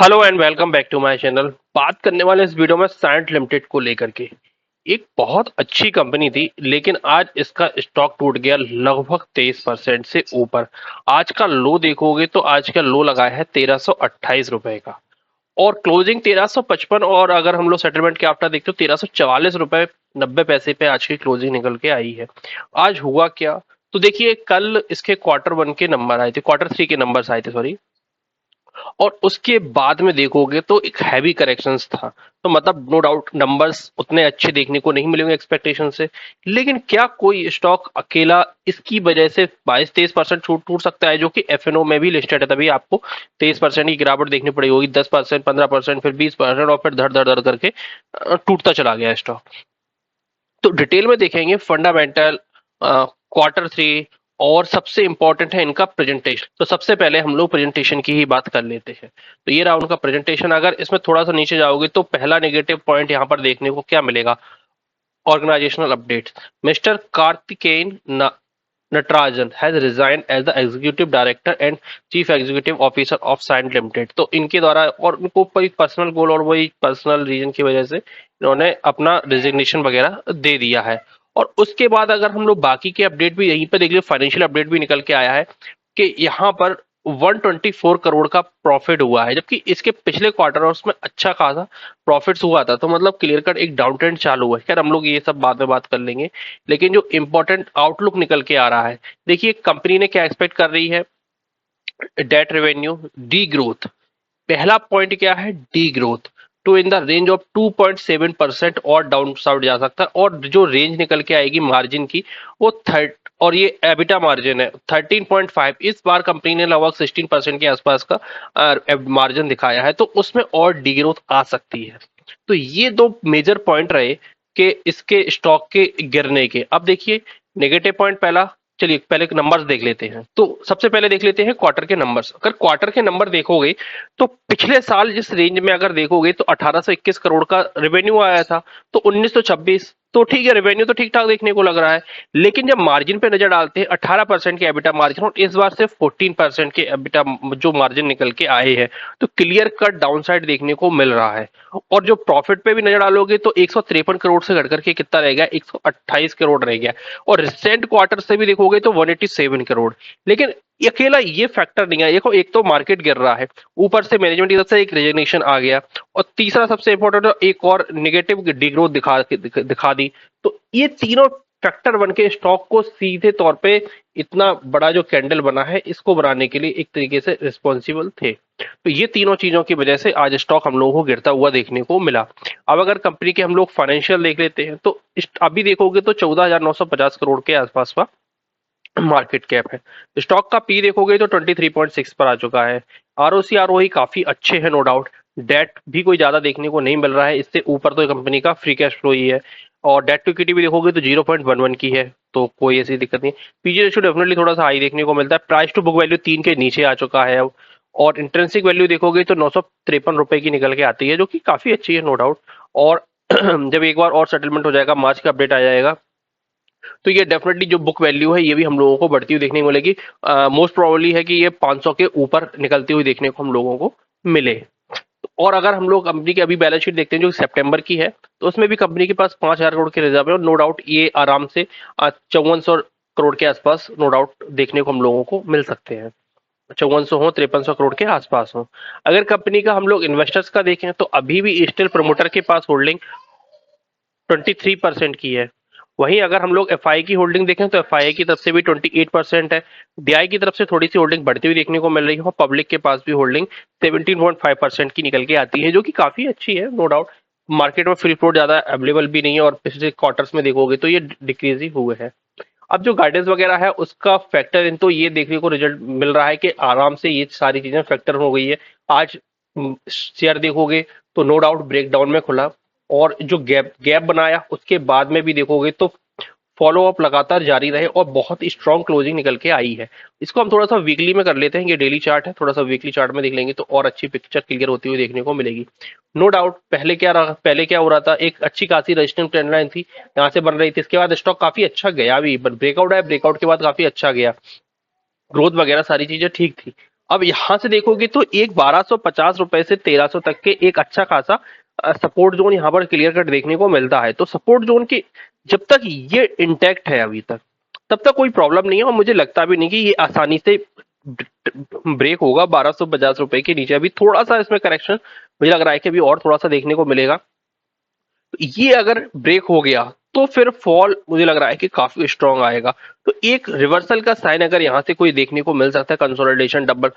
Hello and welcome back to my channel. बात करने वाले इस वीडियो में साइंट लिमिटेड को लेकर के। एक बहुत अच्छी कंपनी थी, लेकिन आज इसका स्टॉक टूट गया लगभग 23% से ऊपर। आज का लो देखोगे तो आज का लो लगा है 1328 रुपए का, और क्लोजिंग 1355, और अगर हम लोग सेटलमेंट के आफ्टर देखते हो 1344 रुपए 90 पैसे पे आज की क्लोजिंग निकल के आई है। आज हुआ क्या, तो देखिए कल इसके क्वार्टर 1 के नंबर आए थे, क्वार्टर 3 के नंबर आए थे, सॉरी। और उसके बाद में देखोगे तो एक हैवी करेक्शंस था। तो मतलब नो डाउट नंबर्स उतने अच्छे देखने को नहीं मिलेंगे एक्सपेक्टेशन से। लेकिन क्या कोई स्टॉक अकेला इसकी वजह से 22-23% छूट टूट सकता है, जो कि एफएनओ में भी लिस्टेड है? तभी आपको 23% की गिरावट देखनी पड़ी होगी, 10%, 15%, फिर 20%, और फिर धड़ धड़ धड़ करके टूटता चला गया स्टॉक। तो डिटेल में देखेंगे फंडामेंटल, क्वार्टर 3, और सबसे इंपॉर्टेंट है इनका प्रेजेंटेशन। तो सबसे पहले हम लोग प्रेजेंटेशन की ही बात कर लेते हैं। तो ये रहा उनका प्रेजेंटेशन। अगर इसमें थोड़ा सा नीचे जाओगे तो पहला नेगेटिव पॉइंट यहाँ पर देखने को क्या मिलेगा? Organisational updates. Mister Karthikeyan Natarajan has resign as the executive director and chief executive officer of Cyient limited. तो इनके द्वारा, और उनको कोई पर्सनल गोल और वही पर्सनल रीजन की वजह से इन्होंने अपना रिजिग्नेशन वगैरह दे दिया है। और उसके बाद अगर हम लोग बाकी के अपडेट भी यहीं पर देख ले, फाइनेंशियल अपडेट भी निकल के आया है कि यहाँ पर 124 करोड़ का प्रॉफिट हुआ है, जबकि इसके पिछले क्वार्टर और उसमें अच्छा खासा प्रॉफिट्स हुआ था। तो मतलब क्लियर कट एक डाउन ट्रेंड चालू हुआ है। खैर हम लोग ये सब बाद में बात कर लेंगे, लेकिन जो इंपॉर्टेंट आउटलुक निकल के आ रहा है, देखिए कंपनी ने क्या एक्सपेक्ट कर रही है। डेट रेवेन्यू डी ग्रोथ, पहला पॉइंट क्या है? D growth to in the range of 2.7% और डाउन साउड जा सकता है। और जो रेंज निकल के आएगी मार्जिन की, वो थर्ट, और ये एबिटा मार्जिन है 13.5। इस बार कंपनी ने लगभग 16% के आसपास का मार्जिन दिखाया है, तो उसमें और डी ग्रोथ आ सकती है। तो ये दो मेजर पॉइंट रहे कि इसके स्टॉक के गिरने के। अब देखिए नेगेटिव पॉइंट पहला, चलिए पहले नंबर्स देख लेते हैं। तो सबसे पहले देख लेते हैं क्वार्टर के नंबर्स। अगर क्वार्टर के नंबर देखोगे तो पिछले साल जिस रेंज में अगर देखोगे तो 1821 करोड़ का रेवेन्यू आया था, तो 1926, तो ठीक है, रेवेन्यू तो ठीक ठाक देखने को लग रहा है। लेकिन जब मार्जिन पे नजर डालते हैं, 18% के एबिटा मार्जिन, और इस बार सिर्फ 14% के एबिटा जो मार्जिन निकल के आए हैं, तो क्लियर कट डाउनसाइड देखने को मिल रहा है। और जो प्रॉफिट पे भी नजर डालोगे तो 153 करोड़ से घटकर के कितना रह गया? 128 करोड़ रह गया। और रिसेंट क्वार्टर से भी देखोगे तो 187 करोड़। लेकिन अकेला ये फैक्टर नहीं है। देखो, एक तो मार्केट गिर रहा है, ऊपर से मैनेजमेंट की तरफ से एक रेजिग्नेशन आ गया, और तीसरा सबसे इंपॉर्टेंट एक और निगेटिव डिग्रोथ दिखा दी। तो ये तीनों फैक्टर बन के स्टॉक को सीधे तौर पे इतना बड़ा जो कैंडल बना है, इसको बनाने के लिए एक तरीके से रिस्पॉन्सिबल थे। तो ये तीनों चीजों की वजह से आज स्टॉक हम लोगों को गिरता हुआ देखने को मिला। अब अगर कंपनी के हम लोग फाइनेंशियल देख लेते हैं, तो अभी देखोगे तो 14,950 करोड़ के आसपास का मार्केट कैप है। स्टॉक का पी देखोगे तो 23.6 पर आ चुका है। आरओसी आरओई काफी अच्छे हैं, नो डाउट। डेट भी कोई ज्यादा देखने को नहीं मिल रहा है, इससे ऊपर तो कंपनी का फ्री कैश फ्लो ही है। और डेट टू इक्विटी भी देखोगे तो 0.11 की है, तो कोई ऐसी दिक्कत नहीं। पीजी रेशियो डेफिनेटली थोड़ा सा हाई देखने को मिलता है। प्राइस टू बुक वैल्यू 3 के नीचे आ चुका है अब। और इंट्रेंसिक वैल्यू देखोगे तो 953 रुपए की निकल के आती है, जो कि काफी अच्छी है, नो डाउट। और जब एक बार और सेटलमेंट हो जाएगा, मार्च का अपडेट आ जाएगा, तो ये डेफिनेटली जो बुक वैल्यू है ये भी हम लोगों को बढ़ती हुई देखने को मिलेगी। मोस्ट प्रोबेबली है कि ये 500 के ऊपर निकलती हुई देखने को हम लोगों को मिले। और अगर हम लोग कंपनी की अभी बैलेंस शीट देखते हैं जो सितंबर की है, तो उसमें भी कंपनी के पास 5,000 करोड़ के रिजर्व है, और नो डाउट ये आराम से 5400 करोड़ के आसपास नो डाउट देखने को हम लोगों को मिल सकते हैं। 5400 हो, 5300 करोड़ के आसपास हो। अगर कंपनी का हम लोग इन्वेस्टर्स का देखें तो अभी भी स्टिल प्रमोटर के पास होल्डिंग 23% की है। वहीं अगर हम लोग एफआई की होल्डिंग देखें तो एफआई की तरफ से भी 28% है। डीआई की तरफ से थोड़ी सी होल्डिंग बढ़ती हुई देखने को मिल रही है, और पब्लिक के पास भी होल्डिंग 17.5% की निकल के आती है, जो कि काफी अच्छी है, नो डाउट। मार्केट में फ्री फ्लोट ज्यादा अवेलेबल भी नहीं है, और पिछले क्वार्टर्स में देखोगे तो ये डिक्रीज ही हुए हैं। अब जो गाइडेंस वगैरह है उसका फैक्टर इन, तो ये देखने को रिजल्ट मिल रहा है कि आराम से ये सारी चीजें फैक्टर हो गई है। आज शेयर देखोगे तो नो डाउट ब्रेकडाउन में खुला, और जो गैप गैप बनाया उसके बाद में भी देखोगे तो फॉलो अप लगातार जारी रहे, और बहुत स्ट्रॉन्ग क्लोजिंग निकल के आई है। इसको हम थोड़ा सा वीकली में कर लेते हैं, ये डेली चार्ट है, थोड़ा सा वीकली चार्ट में देख लेंगे तो और अच्छी पिक्चर क्लियर होती हुई देखने को मिलेगी। नो डाउट पहले क्या हो रहा था, एक अच्छी खासी रेजिस्टेंस ट्रेंड लाइन थी, यहाँ से बन रही थी। इसके बाद स्टॉक काफी अच्छा गया भी, बट ब्रेकआउट है, ब्रेकआउट के बाद काफी अच्छा गया, ग्रोथ वगैरह सारी चीजें ठीक थी। अब यहां से देखोगे तो एक 1250 रुपए से 1300 तक के एक अच्छा खासा सपोर्ट जोन यहाँ पर क्लियर कट देखने को मिलता है। तो सपोर्ट जोन की जब तक ये इंटैक्ट है अभी तक, तब तक कोई प्रॉब्लम नहीं है और मुझे लगता भी नहीं कि ये आसानी से ब्रेक होगा 1250 रुपए के नीचे। अभी थोड़ा सा इसमें करेक्शन मुझे लग रहा है कि अभी और थोड़ा सा देखने को मिलेगा। ये अगर ब्रेक हो गया तो फिर फॉल मुझे लग रहा है कि काफी स्ट्रांग आएगा। तो एक रिवर्सल का साइन अगर यहां से कोई देखने को मिल सकता है, कंसोलिडेशन, डबल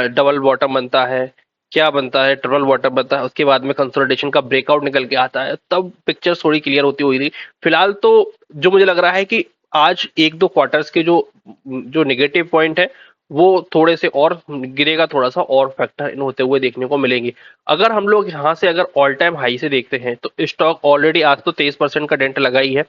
डबल बॉटम बनता है, क्या बनता है, ट्रिपल बॉटम बनता है, उसके बाद में कंसोलिडेशन का ब्रेकआउट निकल के आता है, तब पिक्चर थोड़ी क्लियर होती हुई थी। फिलहाल तो जो मुझे लग रहा है कि आज एक दो क्वार्टर्स के जो जो नेगेटिव पॉइंट है वो थोड़े से और गिरेगा, थोड़ा सा और फैक्टर इन होते हुए देखने को मिलेंगे। अगर हम लोग यहाँ से अगर ऑल टाइम हाई से देखते हैं तो स्टॉक ऑलरेडी आज तो 23% का डेंट लगा ही है।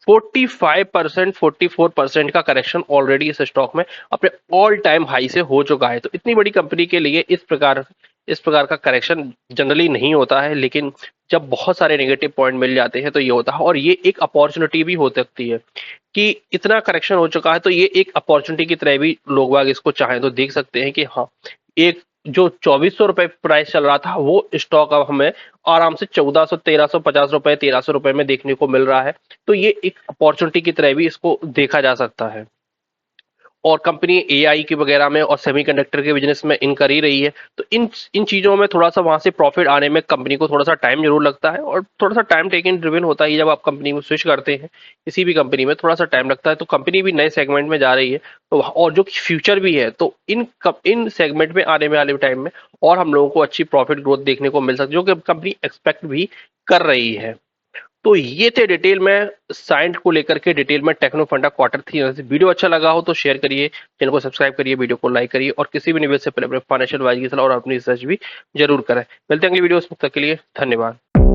45%, 44% का करेक्शन ऑलरेडी इस स्टॉक में अपने ऑल टाइम हाई से हो चुका है। तो इतनी बड़ी कंपनी के लिए इस प्रकार का करेक्शन जनरली नहीं होता है, लेकिन जब बहुत सारे नेगेटिव पॉइंट मिल जाते हैं तो ये होता है। और ये एक अपॉर्चुनिटी भी हो सकती है कि इतना करेक्शन हो चुका है तो ये एक अपॉर्चुनिटी की तरह भी लोग बाग इसको चाहें तो देख सकते हैं कि हाँ, एक जो 2400 रुपए प्राइस चल रहा था वो स्टॉक अब हमें आराम से 1400, 1350 रुपए, 1300 रुपए में देखने को मिल रहा है। तो ये एक अपॉर्चुनिटी की तरह भी इसको देखा जा सकता है। और कंपनी एआई के वगैरह में और सेमीकंडक्टर के बिजनेस में इन कर ही रही है। तो इन इन चीजों में थोड़ा सा वहां से प्रॉफिट आने में कंपनी को थोड़ा सा टाइम जरूर लगता है, और थोड़ा सा टाइम टेकिंग ड्रिवन होता है जब आप कंपनी में स्विच करते हैं। किसी भी कंपनी में थोड़ा सा टाइम लगता है। तो कंपनी भी नए सेगमेंट में जा रही है, तो और जो फ्यूचर भी है, तो इन सेगमेंट में आने वाले टाइम में और हम लोगों को अच्छी प्रॉफिट ग्रोथ देखने को मिल सकती है, जो कि कंपनी एक्सपेक्ट भी कर रही है। तो ये थे डिटेल में साइंट को लेकर के, डिटेल में टेक्नो फंडा क्वार्टर 3। वीडियो अच्छा लगा हो तो शेयर करिए, चैनल को सब्सक्राइब करिए, वीडियो को लाइक करिए, और किसी भी निवेश से पहले अपने फाइनेंशियल एडवाइस की सलाह और अपनी रिसर्च भी जरूर करें। मिलते हैं अगली वीडियो, उस वक्त तक के लिए धन्यवाद।